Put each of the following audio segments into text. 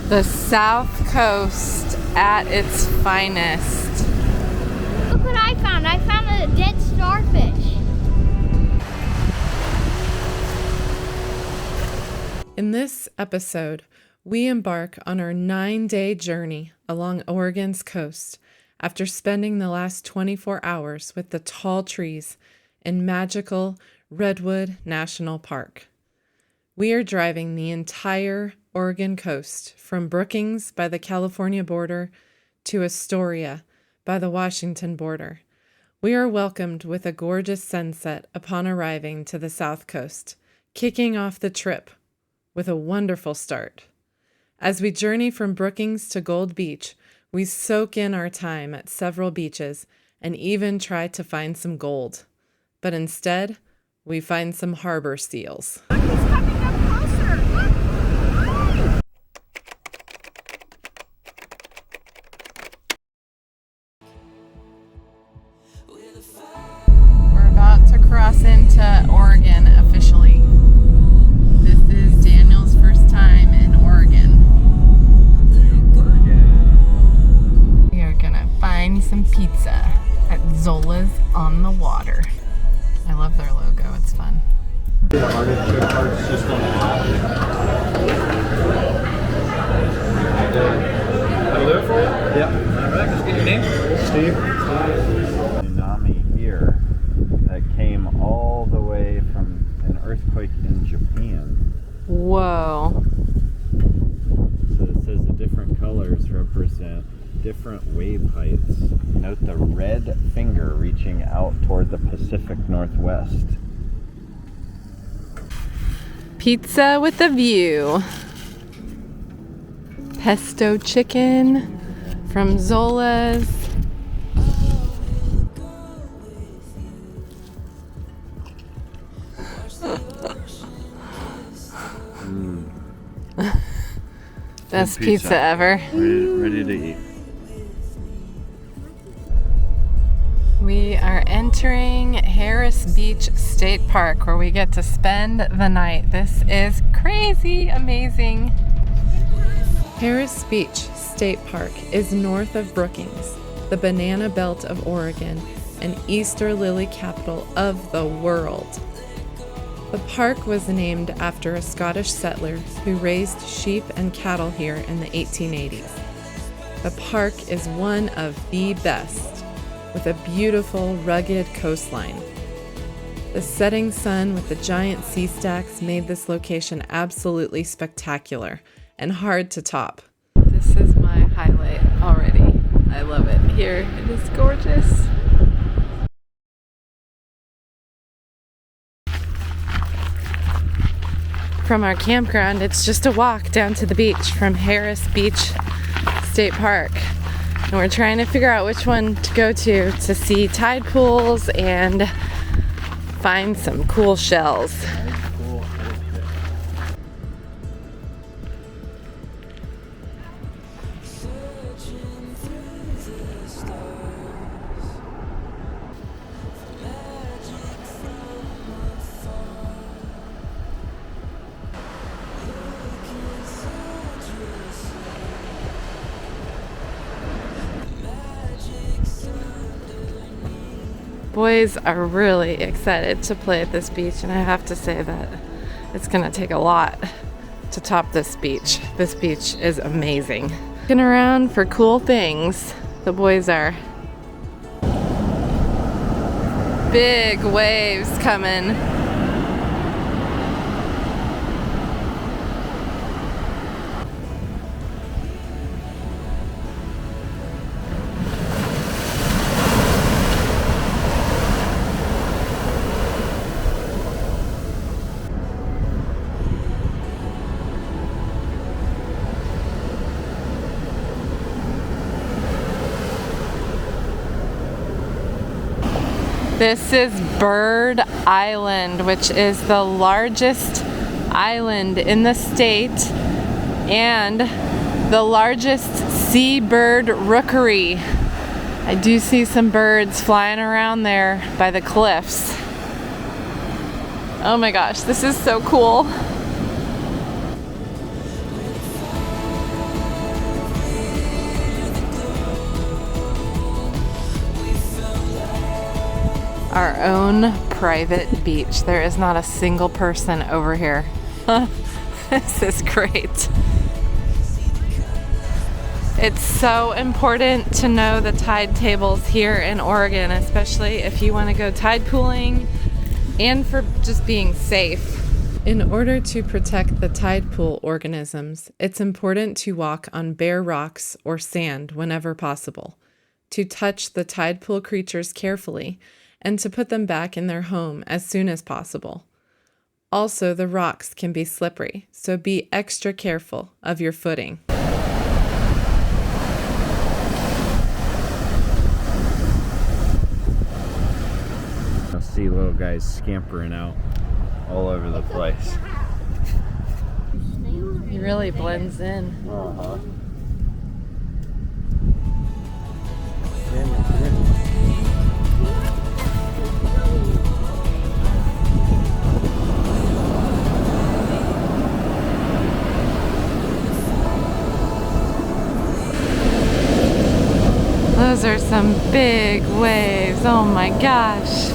The South Coast at its finest. Look what I found. I found a dead starfish. In this episode, we embark on our 9-day journey along Oregon's coast after spending the last 24 hours with the tall trees in magical Redwood National Park. We are driving the entire Oregon coast from Brookings by the California border to Astoria by the Washington border. We are welcomed with a gorgeous sunset upon arriving to the South Coast, kicking off the trip with a wonderful start. As we journey from Brookings to Gold Beach, we soak in our time at several beaches and even try to find some gold. But instead, we find some harbor seals. He's coming up closer. We're about to cross into Oregon officially. This is Daniel's first time in Oregon. We are gonna find some pizza at Zola's on the water. I love their logo, it's fun. The artichoke heart's just on the top. That'll do it for you? Yep. Alright, just get your name. Steve. Tsunami here that came all the way from an earthquake in Japan. Whoa. So it says the different colors represent different wave heights. Note the red finger reaching out toward the Pacific Northwest. Pizza with a view. Pesto chicken from Zola's. Best pizza ever. Ready to eat. We are entering Harris Beach State Park where we get to spend the night. This is crazy amazing. Harris Beach State Park is north of Brookings, the banana belt of Oregon, and Easter lily capital of the world. The park was named after a Scottish settler who raised sheep and cattle here in the 1880s. The park is one of the best, with a beautiful, rugged coastline. The setting sun with the giant sea stacks made this location absolutely spectacular and hard to top. This is my highlight already. I love it here. It is gorgeous. From our campground, it's just a walk down to the beach from Harris Beach State Park. And we're trying to figure out which one to go to see tide pools and find some cool shells. Boys are really excited to play at this beach, and I have to say that it's gonna take a lot to top this beach. This beach is amazing. Looking around for cool things. The boys are. Big waves coming. This is Bird Island, which is the largest island in the state and the largest seabird rookery. I do see some birds flying around there by the cliffs. Oh my gosh, this is so cool. Our own private beach. There is not a single person over here. This is great. It's so important to know the tide tables here in Oregon, especially if you want to go tide pooling and for just being safe. In order to protect the tide pool organisms, it's important to walk on bare rocks or sand whenever possible, to touch the tide pool creatures carefully, and to put them back in their home as soon as possible. Also, the rocks can be slippery, so be extra careful of your footing. I see little guys scampering out all over the place. He really blends in. Uh-huh. Those are some big waves. Oh my gosh.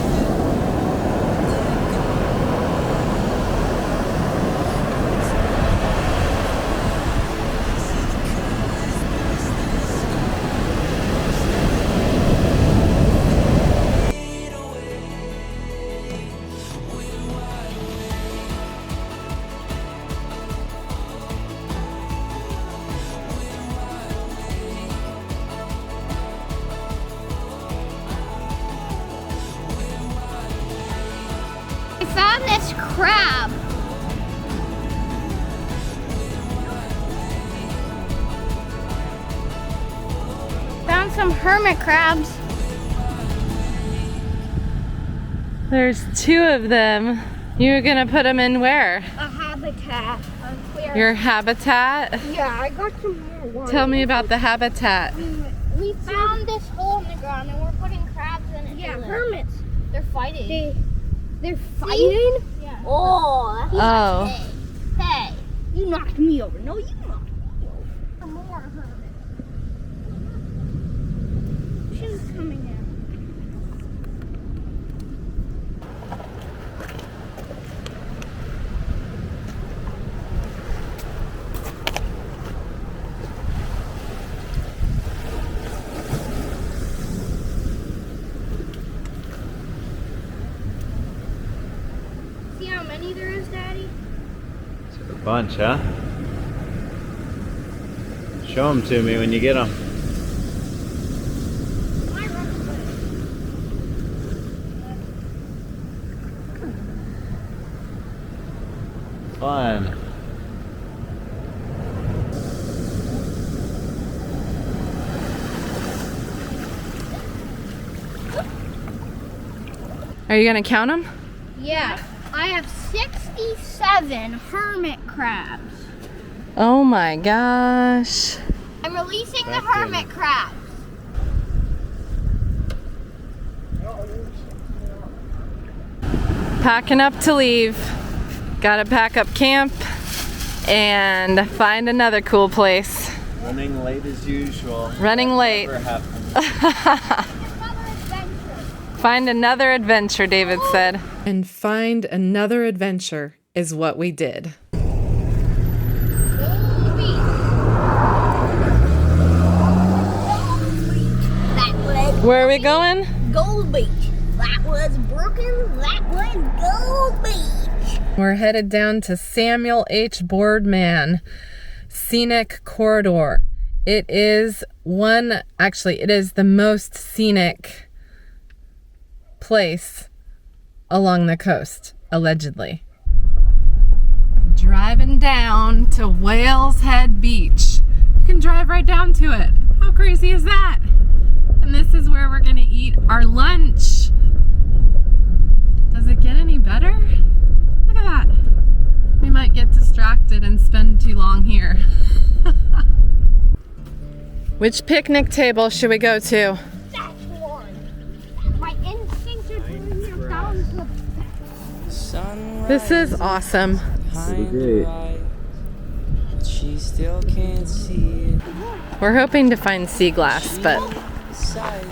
I found this crab. Found some hermit crabs. There's 2 of them. You're gonna put them in where? A habitat. Your habitat? Yeah, I got some more. Tell me about the habitat. We found this hole in the ground and we're putting crabs in it. Yeah, hermits. They're fighting. They're fighting? Yeah. Oh. Oh. Hey, you knocked me over. No, you knocked me over. For more hermits. She's coming in. See how many there is, Daddy? A bunch, huh? Show them to me when you get them. Fun. Are you gonna count them? Yeah. I have 67 hermit crabs. Oh my gosh. I'm releasing the Back hermit in. crabs. Packing up to leave. Gotta pack up camp and find another cool place. Running late as usual. Running late. Never happens. Another adventure. Find another adventure, David said. And find another adventure is what we did. Gold Beach. That was Where are we going? Gold Beach. That was Brookings. That was Gold Beach. We're headed down to Samuel H. Boardman Scenic Corridor. It is it is the most scenic place along the coast, allegedly. Driving down to Whaleshead Beach. You can drive right down to it. How crazy is that? And this is where we're gonna eat our lunch. Does it get any better? Look at that. We might get distracted and spend too long here. Which picnic table should we go to? That's one. My instincts are telling me I'm down to the This is awesome. Great. She still can't see it. We're hoping to find sea glass, but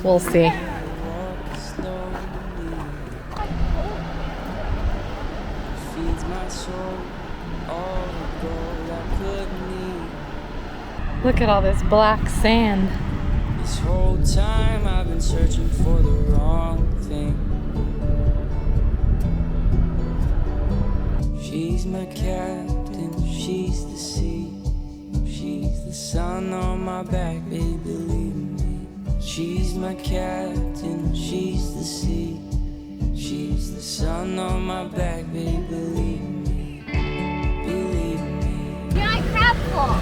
we'll see. Look at all this black sand. This whole time I've been searching for the wrong thing. She's my captain, she's the sea. She's the sun on my back, baby, believe me. She's my captain, she's the sea. She's the sun on my back, baby, believe me. Believe me. Giant crab claw.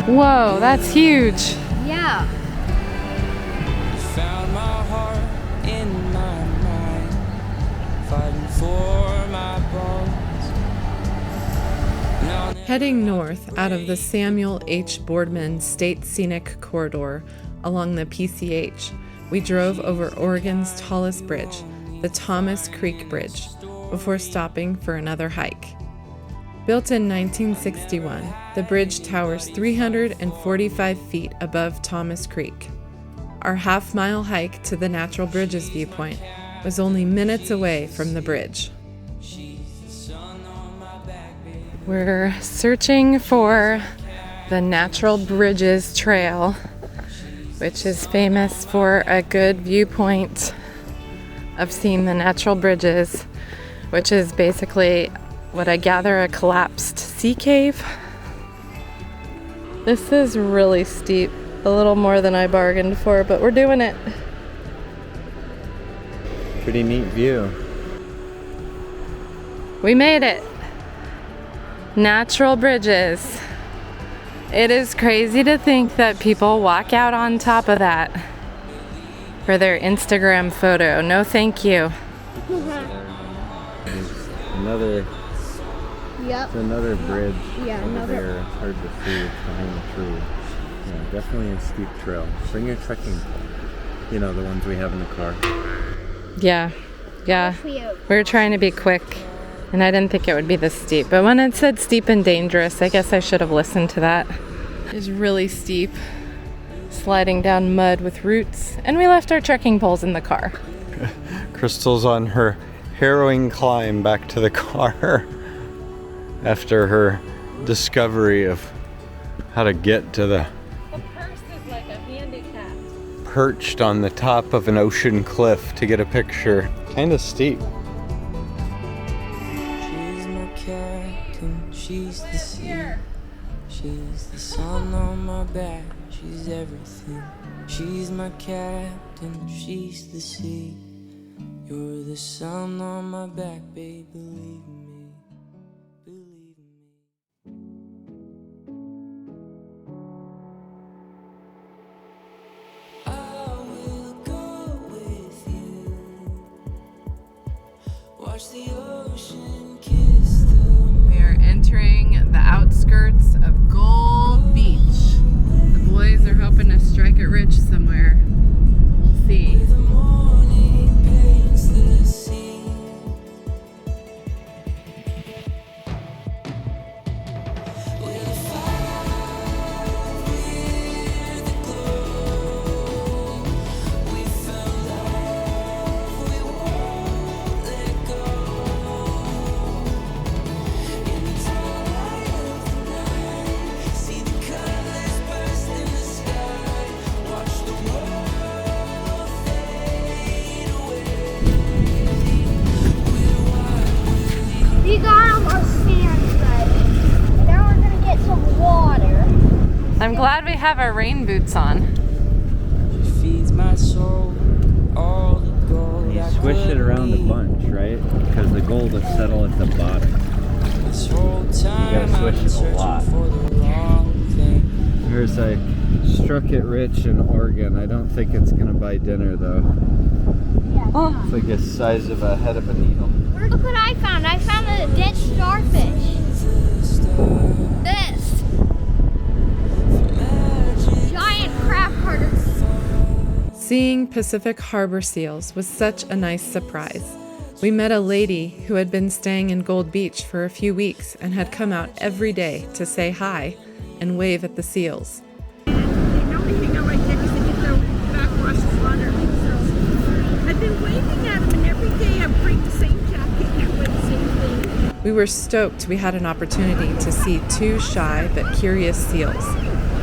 Whoa, that's huge. Yeah. Found my heart in my mind, fighting for my bones. Heading north out of the Samuel H. Boardman State Scenic Corridor along the PCH, we drove over Oregon's tallest bridge, the Thomas Creek Bridge, before stopping for another hike. Built in 1961, the bridge towers 345 feet above Thomas Creek. Our half-mile hike to the Natural Bridges Viewpoint was only minutes away from the bridge. We're searching for the Natural Bridges Trail, which is famous for a good viewpoint of seeing the natural bridges, which is basically what I gather a collapsed sea cave. This is really steep, a little more than I bargained for, but we're doing it. Pretty neat view. We made it. Natural bridges. It is crazy to think that people walk out on top of that for their Instagram photo. No thank you. Another, Yep. it's another bridge Yeah, over another. there. It's hard to see, it's behind the tree. Yeah, definitely a steep trail. Bring your trekking pole. You know, the ones we have in the car. Yeah. We were trying to be quick, and I didn't think it would be this steep. But when it said steep and dangerous, I guess I should have listened to that. It's really steep, sliding down mud with roots, and we left our trekking poles in the car. Crystal's on her harrowing climb back to the car after her discovery of how to get to the The purse is like a handicap. perched on the top of an ocean cliff to get a picture. Kind of steep. She's my captain, she's the sea. She's the sun on my back, she's everything. She's my captain, she's the sea. You're the sun on my back, babe, believe me. Believe me. I will go with you. Watch the ocean kiss the moon. We are entering the outskirts of Gold Beach. The boys are hoping to strike it rich somewhere. We'll see. The morning paints the scene. With the fire, with the glow, we found love, we won't let go. In the twilight of the night, see the colors burst in the sky. Watch the world fade away. We got our sand ready. And now we're gonna get some water. I'm glad we have our rain boots on. She feeds my soul all the gold. You I swish it could around a be. bunch, right? Because the gold will settle at the bottom. This whole time You gotta I've swish been it a searching lot. for the wrong thing. Here's I struck it rich in Oregon. I don't think it's gonna buy dinner though. Oh, It's like the size of a head of a needle. Look what I found. I found a dead starfish. This. Giant crab carter. seeing Pacific Harbor seals was such a nice surprise. We met a lady who had been staying in Gold Beach for a few weeks and had come out every day to say hi and wave at the seals. They normally hang out right there because they get their backwash water. So I've been waving at them, and every day I bring the same jacket and I wear the same thing. We were stoked we had an opportunity to see two shy but curious seals.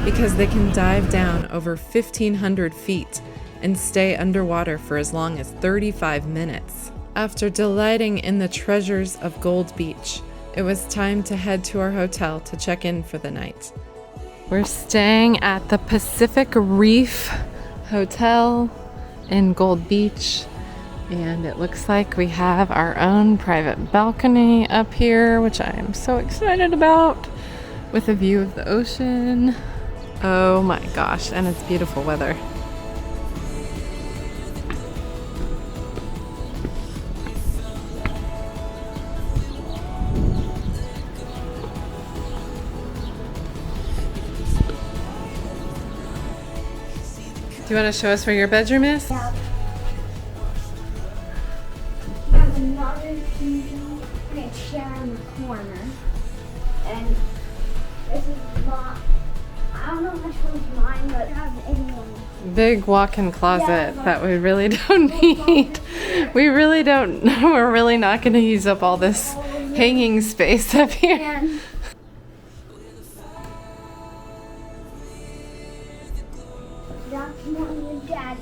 because they can dive down over 1,500 feet and stay underwater for as long as 35 minutes. After delighting in the treasures of Gold Beach, it was time to head to our hotel to check in for the night. We're staying at the Pacific Reef Hotel in Gold Beach, and it looks like we have our own private balcony up here, which I am so excited about, with a view of the ocean. Oh my gosh, and it's beautiful weather. Do you want to show us where your bedroom is? Yeah. We have another TV and a chair in the corner. And this is not, I don't know which one's mine, but I have anyone. Big walk-in closet that we really don't need. We're really not going to use up all this hanging space up here. And that's what your daddy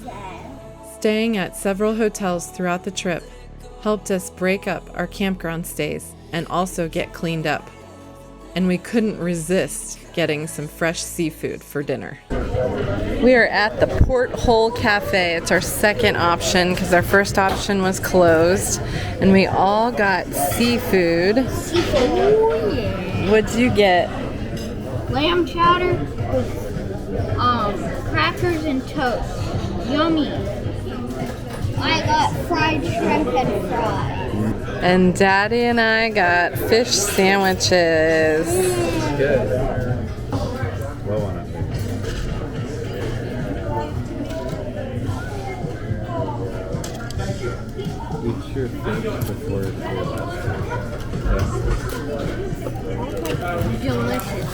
said. Staying at several hotels throughout the trip helped us break up our campground stays and also get cleaned up. And we couldn't resist getting some fresh seafood for dinner. We are at the Porthole Cafe. It's our second option because our first option was closed. And we all got seafood. Oh, yeah. What'd you get? Lamb chowder with crackers and toast. Yummy. I got fried shrimp and fries. And Daddy and I got fish sandwiches. Good. Low on it, baby. Eat your fish before it's your last. Delicious.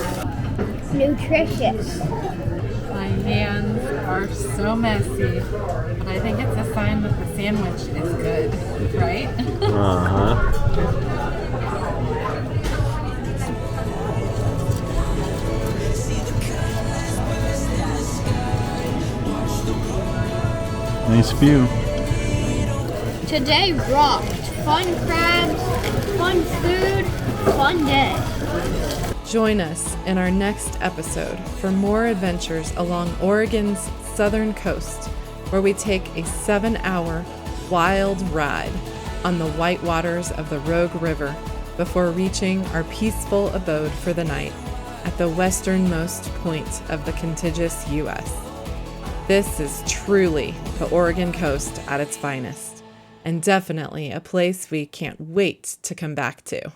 Nutritious. My hands are so messy, but I think it's a sign that the sandwich is good, right? Nice view. Today rocked. Fun crabs, fun food, fun day. Join us in our next episode for more adventures along Oregon's southern coast, where we take a 7-hour wild ride on the white waters of the Rogue River before reaching our peaceful abode for the night at the westernmost point of the contiguous U.S. This is truly the Oregon coast at its finest, and definitely a place we can't wait to come back to.